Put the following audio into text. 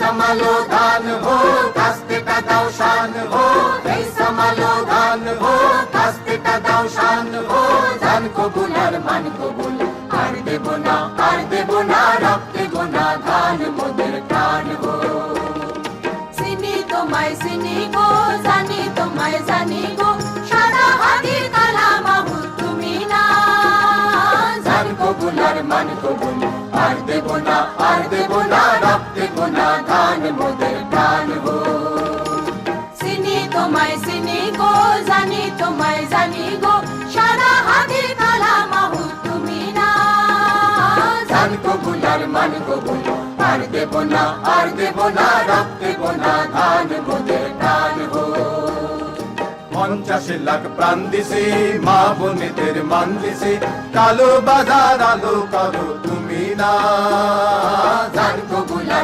संभालो धान हो कास्ते का दाव शान हो हे संभालो धान हो कास्ते का दाव शान हो धान को बुलार मान को बुल आर देबो ना रक्त गोना धान मोদের প্রাণ हो চিনি তোমায় চিনি গো জানি তোমায় জানি গো সারা হাদির কালা মাহু তুমি না धान को बुलार मान को बुल आर देबो ना रक्त गोना धान मोদের প্রাণ हो চিনি তোমায় চিনি গো জানি তোমায় জানি গো সারা হাদির কালা মাহু তুমি না धान को बुलार मान को बुल आर देबो ना रक्त गोना धान मोদের প্রাণ हो 50 লাখ প্রাণ দিছি মা বোনেদের মান দিছি কালো বাজার আলো করো তুমি না ধান को बुलार